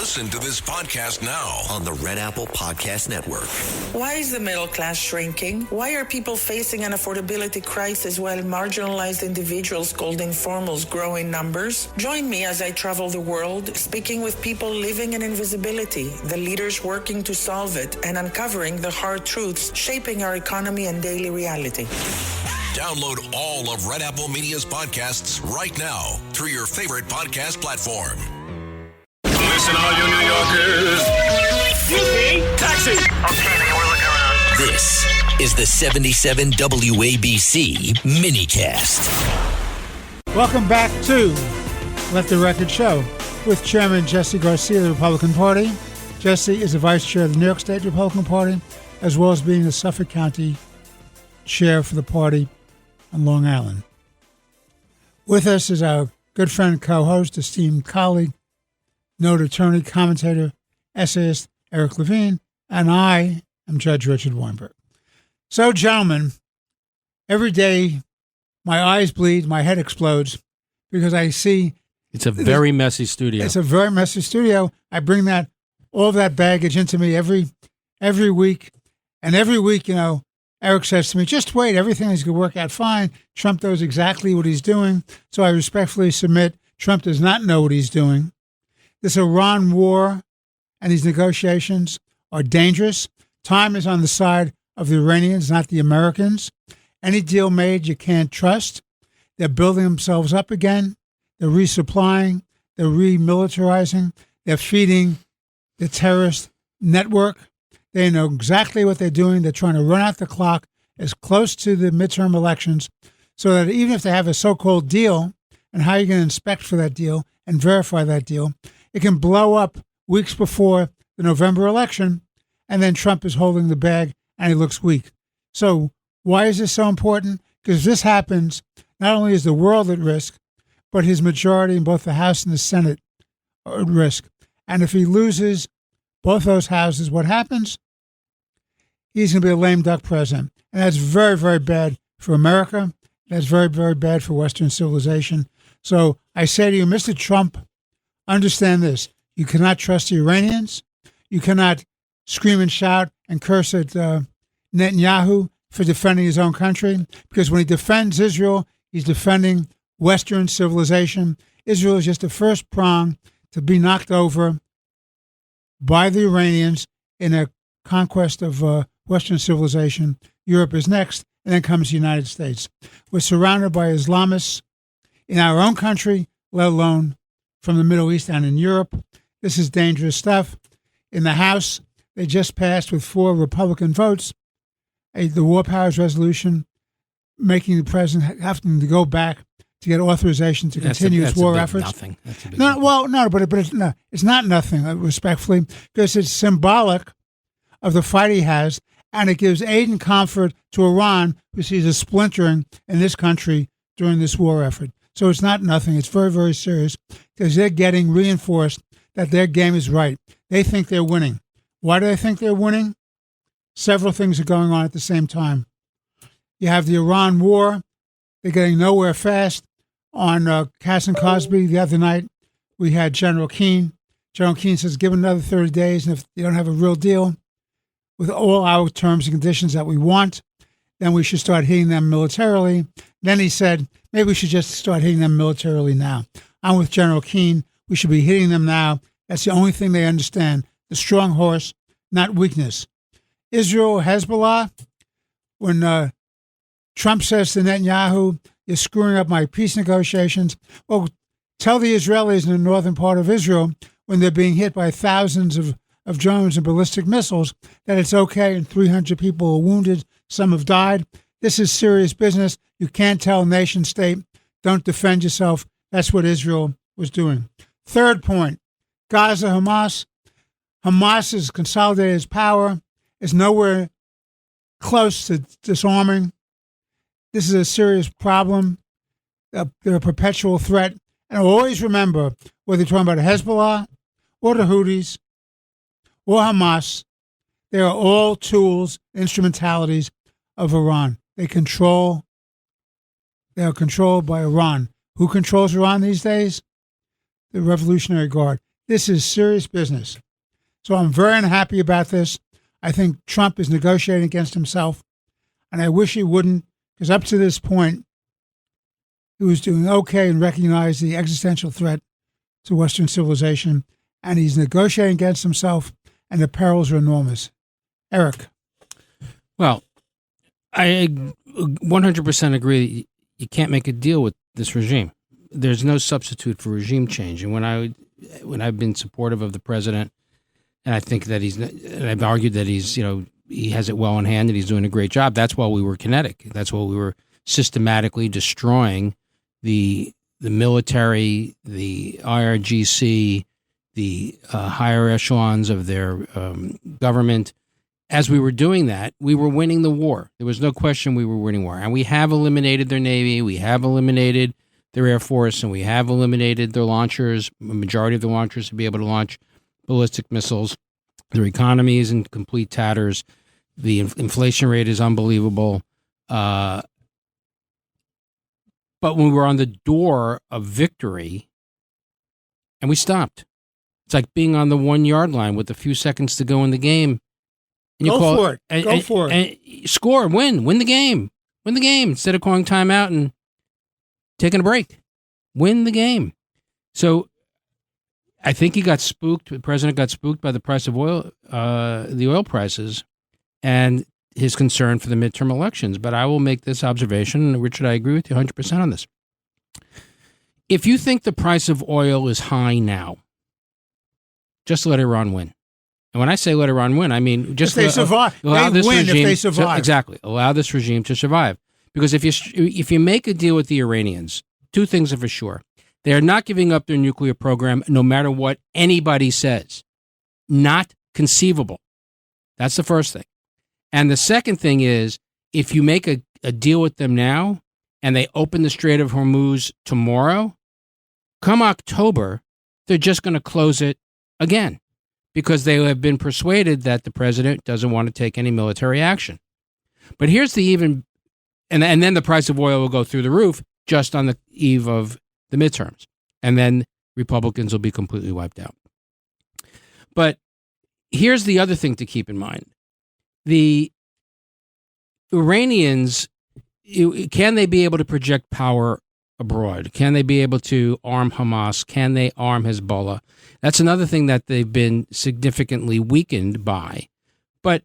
Listen to this podcast now on the Red Apple Podcast Network. Why is the middle class shrinking? Why are people facing an affordability crisis while marginalized individuals called informals grow in numbers? Join me as I travel the world, speaking with people living in invisibility, the leaders working to solve it, and uncovering the hard truths shaping our economy and daily reality. Download all of Red Apple Media's podcasts right now through your favorite podcast platform. Listen, all you New Yorkers. Excuse me. Taxi. Okay, man, we're looking around. This is the 77 WABC minicast. Welcome back to Let the Record Show with Chairman Jesse Garcia of the Republican Party. Jesse is the Vice Chair of the New York State Republican Party, as well as being the Suffolk County Chair for the party on Long Island. With us is our good friend, co-host, esteemed colleague, noted attorney, commentator, essayist Eric Levine, and I am Judge Richard Weinberg. So, gentlemen, every day my eyes bleed, my head explodes, because I see... It's a very messy studio. It's a very messy studio. I bring all of that baggage into me every week. And every week, Eric says to me, just wait, everything is going to work out fine. Trump knows exactly what he's doing. So I respectfully submit, Trump does not know what he's doing. This Iran war and these negotiations are dangerous. Time is on the side of the Iranians, not the Americans. Any deal made, you can't trust. They're building themselves up again. They're resupplying. They're remilitarizing. They're feeding the terrorist network. They know exactly what they're doing. They're trying to run out the clock as close to the midterm elections so that even if they have a so-called deal, and how you're going to inspect for that deal and verify that deal, it can blow up weeks before the November election, and then Trump is holding the bag and he looks weak. So why is this so important? Because if this happens, not only is the world at risk, but his majority in both the House and the Senate are at risk. And if he loses both those houses, what happens? He's going to be a lame duck president. And that's very, very bad for America. That's very, very bad for Western civilization. So I say to you, Mr. Trump, understand this. You cannot trust the Iranians. You cannot scream and shout and curse at Netanyahu for defending his own country, because when he defends Israel, he's defending Western civilization. Israel is just the first prong to be knocked over by the Iranians in a conquest of Western civilization. Europe is next, and then comes the United States. We're surrounded by Islamists in our own country, let alone from the Middle East and in Europe. This is dangerous stuff. In the House, they just passed with 4 Republican votes the War Powers Resolution, making the president having to go back to get authorization to continue his war efforts. Nothing. It's not nothing, respectfully, because it's symbolic of the fight he has, and it gives aid and comfort to Iran, who sees a splintering in this country during this war effort. So it's not nothing. It's very, very serious, because they're getting reinforced that their game is right. They think they're winning. Why do they think they're winning? Several things are going on at the same time. You have the Iran war. They're getting nowhere fast. On Cass and Cosby the other night, we had General Keane. General Keane says, give another 30 days, and if you don't have a real deal with all our terms and conditions that we want, then we should start hitting them militarily. Then he said, maybe we should just start hitting them militarily now. I'm with General Keane. We should be hitting them now. That's the only thing they understand, the strong horse, not weakness. Israel, Hezbollah, when Trump says to Netanyahu, you're screwing up my peace negotiations. Well, tell the Israelis in the northern part of Israel, when they're being hit by thousands of drones and ballistic missiles, that it's okay and 300 people are wounded, some have died. This is serious business. You can't tell a nation state, don't defend yourself. That's what Israel was doing. Third point, Gaza, Hamas. Hamas has consolidated its power, is nowhere close to disarming. This is a serious problem. They're a perpetual threat. And always remember, whether you're talking about Hezbollah or the Houthis or Hamas, they are all tools, instrumentalities of Iran. They are controlled by Iran. Who controls Iran these days? The Revolutionary Guard. This is serious business. So I'm very unhappy about this. I think Trump is negotiating against himself, and I wish he wouldn't, because up to this point, he was doing okay and recognized the existential threat to Western civilization, and he's negotiating against himself, and the perils are enormous. Eric. Well, I 100% agree. You can't make a deal with this regime. There's no substitute for regime change. And when I've been supportive of the president, and I think that and I've argued that he has it well in hand and he's doing a great job. That's why we were kinetic. That's why we were systematically destroying the military, the IRGC, the higher echelons of their government. As we were doing that, we were winning the war. There was no question we were winning war. And we have eliminated their Navy, we have eliminated their Air Force, and we have eliminated their launchers, a majority of the launchers to be able to launch ballistic missiles. Their economy is in complete tatters. The inflation rate is unbelievable. But when we were on the door of victory, and we stopped. It's like being on the 1 yard line with a few seconds to go in the game. And you Go for it. Go for it. And score, win the game. Win the game instead of calling timeout and taking a break. Win the game. So I think he got spooked. The president got spooked by the price of oil, the oil prices, and his concern for the midterm elections. But I will make this observation, and Richard, I agree with you 100% on this. If you think the price of oil is high now, just let Iran win. And when I say let Iran win, I mean just if they survive. Allow they this win regime, if they survive. Exactly. Allow this regime to survive. Because if you make a deal with the Iranians, two things are for sure. They are not giving up their nuclear program no matter what anybody says. Not conceivable. That's the first thing. And the second thing is, if you make a deal with them now and they open the Strait of Hormuz tomorrow, come October, they're just going to close it again because they have been persuaded that the president doesn't want to take any military action. But here's the even, and then the price of oil will go through the roof just on the eve of the midterms. And then Republicans will be completely wiped out. But here's the other thing to keep in mind. The Iranians, can they be able to project power abroad? Can they be able to arm Hamas? Can they arm Hezbollah? That's another thing that they've been significantly weakened by. But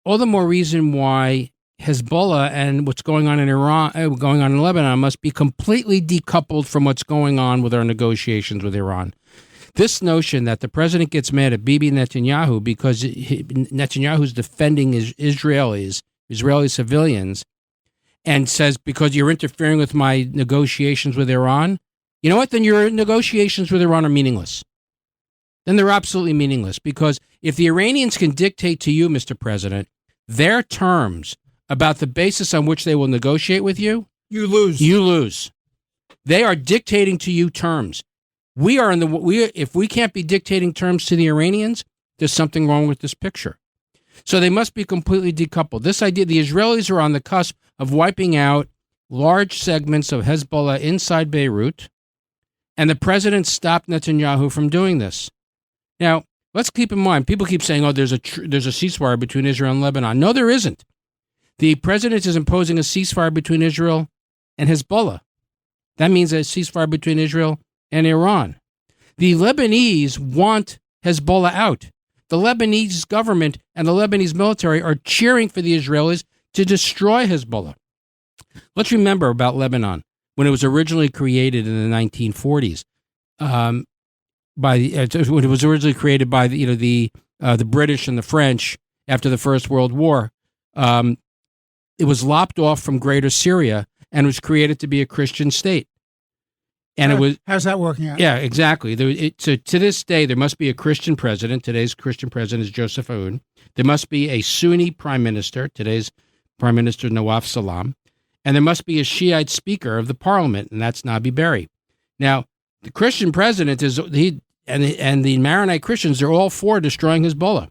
all the more reason why Hezbollah and what's going on in Iran, going on in Lebanon, must be completely decoupled from what's going on with our negotiations with Iran. This notion that the president gets mad at Bibi Netanyahu because Netanyahu's defending Israeli civilians and says, because you're interfering with my negotiations with Iran, you know what? Then your negotiations with Iran are meaningless. Then they're absolutely meaningless, because if the Iranians can dictate to you, Mr. President, their terms about the basis on which they will negotiate with you, you lose. You lose. They are dictating to you terms. If we can't be dictating terms to the Iranians, there's something wrong with this picture. So they must be completely decoupled. This idea, the Israelis are on the cusp of wiping out large segments of Hezbollah inside Beirut, and the president stopped Netanyahu from doing this. Now, let's keep in mind, people keep saying, oh, there's a ceasefire between Israel and Lebanon. No, there isn't. The president is imposing a ceasefire between Israel and Hezbollah. That means a ceasefire between Israel and Iran. The Lebanese want Hezbollah out. The Lebanese government and the Lebanese military are cheering for the Israelis to destroy Hezbollah. Let's remember about Lebanon when it was originally created in the 1940s. When it was originally created by the British and the French after the First World War, it was lopped off from Greater Syria and was created to be a Christian state. And it was, how's that working out? Yeah, exactly. So to this day, there must be a Christian president. Today's Christian president is Joseph Aoun. There must be a Sunni prime minister. Today's prime minister Nawaf Salam. And there must be a Shiite speaker of the parliament, and that's Nabi Berri. Now, the Christian president and the Maronite Christians, they're all for destroying Hezbollah.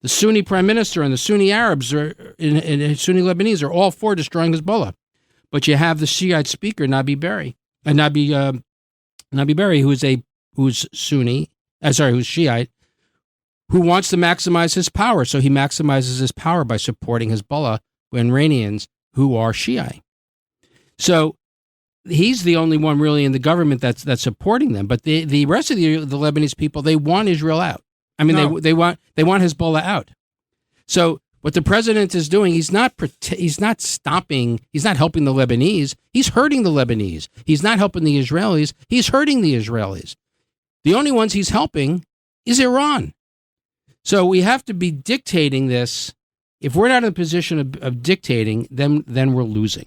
The Sunni prime minister and the Sunni Arabs and Sunni Lebanese are all for destroying Hezbollah. But you have the Shiite speaker, Nabi Berri, who's Sunni, who's Shiite, who wants to maximize his power. So he maximizes his power by supporting Hezbollah, Iranians who are Shiite. So he's the only one really in the government that's supporting them. But the rest of the Lebanese people, they want Israel out. I mean, No. they want Hezbollah out. So what the president is doing, he's not stopping. He's not helping the Lebanese. He's hurting the Lebanese. He's not helping the Israelis. He's hurting the Israelis. The only ones he's helping is Iran. So we have to be dictating this. If we're not in a position of dictating, then we're losing.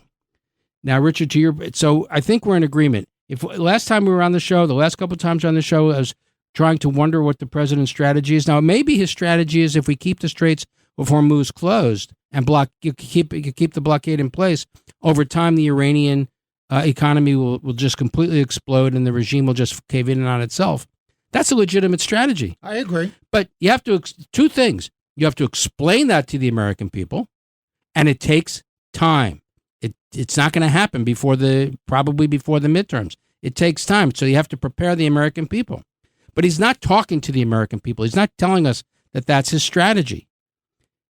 Now, Richard, so I think we're in agreement. If last time we were on the show, the last couple of times on the show, I was trying to wonder what the president's strategy is. Now, maybe his strategy is if we keep the Straits of Hormuz closed and keep the blockade in place, over time the Iranian economy will just completely explode and the regime will just cave in on itself. That's a legitimate strategy. I agree. But you have to two things. You have to explain that to the American people, and it takes time. It's not going to happen probably before the midterms. It takes time. So you have to prepare the American people. But he's not talking to the American people. He's not telling us that that's his strategy.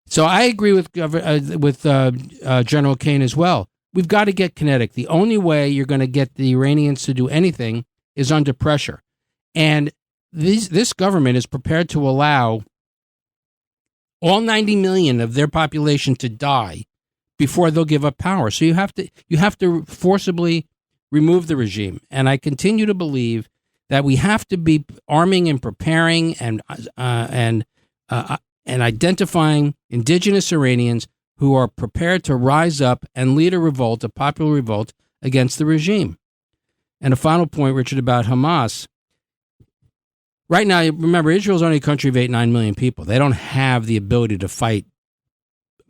So I agree with General Kane as well. We've got to get kinetic. The only way you're going to get the Iranians to do anything is under pressure. And this government is prepared to allow all 90 million of their population to die before they'll give up power. So you have to forcibly remove the regime. And I continue to believe that we have to be arming and preparing and identifying indigenous Iranians who are prepared to rise up and lead a popular revolt against the regime. And a final point, Richard, about Hamas. Right now, remember, Israel's only a country of 9 million people. They don't have the ability to fight,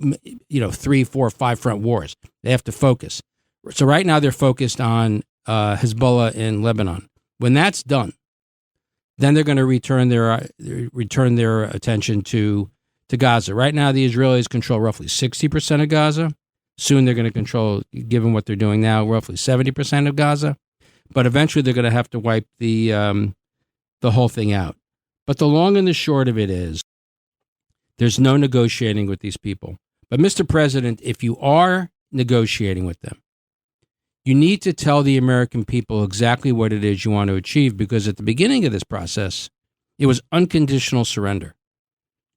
3, 4, 5 front wars. They have to focus. So right now they're focused on Hezbollah in Lebanon. When that's done, then they're going to return their attention to Gaza. Right now, the Israelis control roughly 60% of Gaza. Soon they're going to control, given what they're doing now, roughly 70% of Gaza. But eventually they're going to have to wipe the whole thing out. But the long and the short of it is, there's no negotiating with these people. But Mr. President, if you are negotiating with them, you need to tell the American people exactly what it is you want to achieve, because at the beginning of this process, it was unconditional surrender.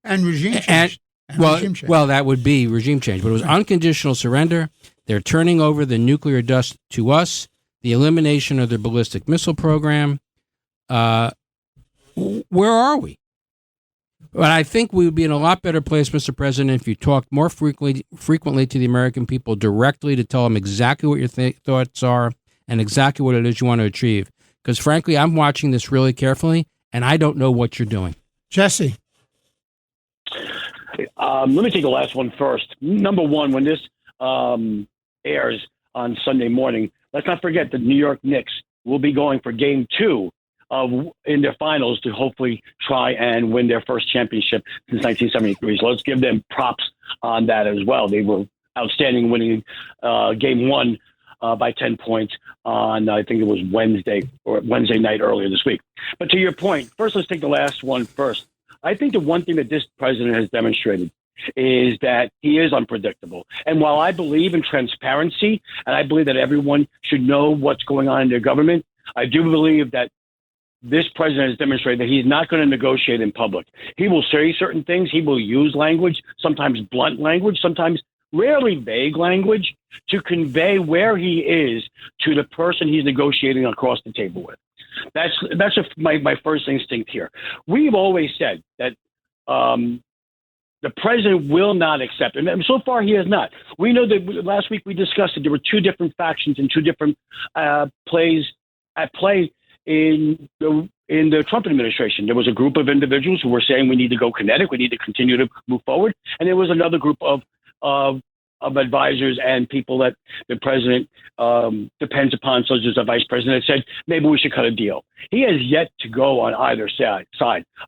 And regime change. Regime change. Well, that would be regime change, but it was unconditional surrender. They're turning over the nuclear dust to us, the elimination of their ballistic missile program. Where are we? But I think we would be in a lot better place, Mr. President, if you talked more frequently to the American people directly to tell them exactly what your thoughts are and exactly what it is you want to achieve. Because frankly, I'm watching this really carefully, and I don't know what you're doing. Jesse. Let me take the last one first. Number one, when this airs on Sunday morning, let's not forget that New York Knicks will be going for Game 2 in their finals to hopefully try and win their first championship since 1973. So let's give them props on that as well. They were outstanding, winning Game 1 by 10 points on, I think it was Wednesday night earlier this week. But to your point, first, let's take the last one first. I think the one thing that this president has demonstrated is that he is unpredictable. And while I believe in transparency, and I believe that everyone should know what's going on in their government, I do believe that this president has demonstrated that he's not going to negotiate in public. He will say certain things. He will use language, sometimes blunt language, sometimes rarely vague language, to convey where he is to the person he's negotiating across the table with. That's my first instinct here. We've always said that the president will not accept, and so far he has not. We know that last week we discussed that there were two different factions and two different plays at play in the Trump administration. There was a group of individuals who were saying we need to go kinetic, we need to continue to move forward, and there was another group of advisors and people that the president depends upon, such as the vice president, said maybe we should cut a deal. He has yet to go on either side.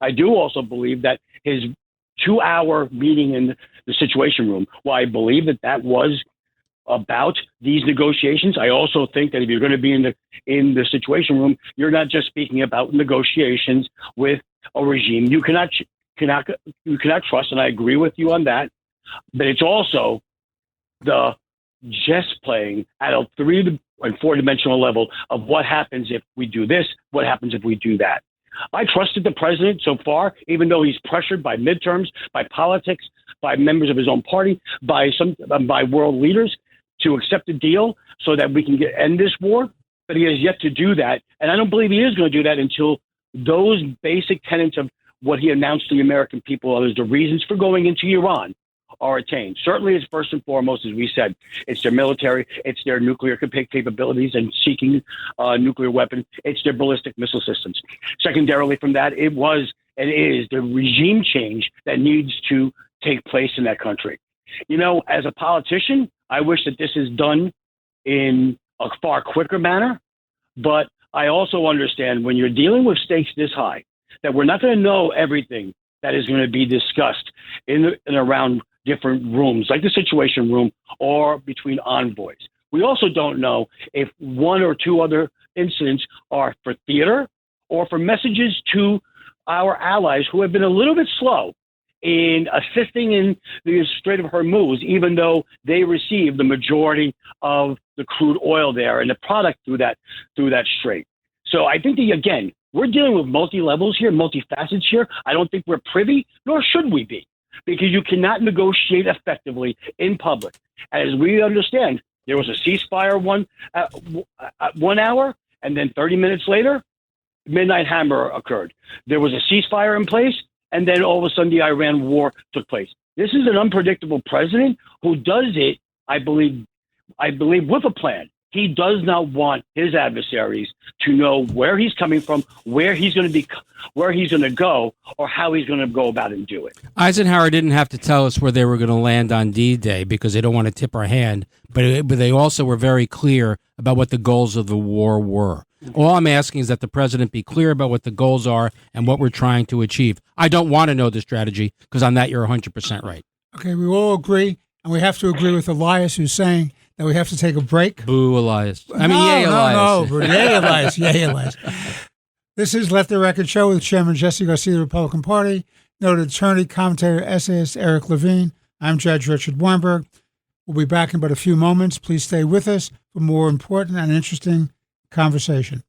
I do also believe that his 2-hour meeting in the Situation Room, while I believe that was about these negotiations. I also think that if you're going to be in the Situation Room, you're not just speaking about negotiations with a regime you cannot trust, and I agree with you on that. But it's also the chess playing at a 3 and 4 dimensional level of what happens if we do this, what happens if we do that. I trusted the president so far, even though he's pressured by midterms, by politics, by members of his own party, by world leaders to accept a deal so that we can end this war. But he has yet to do that. And I don't believe he is going to do that until those basic tenets of what he announced to the American people as the reasons for going into Iran are attained. Certainly, it's first and foremost, as we said, it's their military, it's their nuclear capabilities and seeking nuclear weapons, it's their ballistic missile systems. Secondarily from that, it was and is the regime change that needs to take place in that country. You know, as a politician, I wish that this is done in a far quicker manner, but I also understand when you're dealing with stakes this high, that we're not going to know everything that is going to be discussed in and around different rooms, like the Situation Room or between envoys. We also don't know if 1 or 2 other incidents are for theater or for messages to our allies who have been a little bit slow in assisting in the Strait of Hormuz, even though they receive the majority of the crude oil there and the product through that strait. So I think that, again, we're dealing with multi-levels here, multi-facets here. I don't think we're privy, nor should we be, because you cannot negotiate effectively in public. As we understand, there was a ceasefire at 1 hour, and then 30 minutes later, Midnight Hammer occurred. There was a ceasefire in place, and then all of a sudden the Iran war took place. This is an unpredictable president who does it, I believe, with a plan. He does not want his adversaries to know where he's coming from, where he's going to go, or how he's going to go about and do it. Eisenhower didn't have to tell us where they were going to land on D-Day because they don't want to tip our hand, but they also were very clear about what the goals of the war were. All I'm asking is that the president be clear about what the goals are and what we're trying to achieve. I don't want to know the strategy because on that you're 100% right. Okay, we all agree, and we have to agree with Elias, who's saying that we have to take a break. Boo, Elias. Yay, Elias. No, yay, Elias. Yay, Elias. This is Let the Record Show with Chairman Jesse Garcia of the Republican Party, noted attorney, commentator, essayist Eric Levine. I'm Judge Richard Weinberg. We'll be back in but a few moments. Please stay with us for more important and interesting conversation.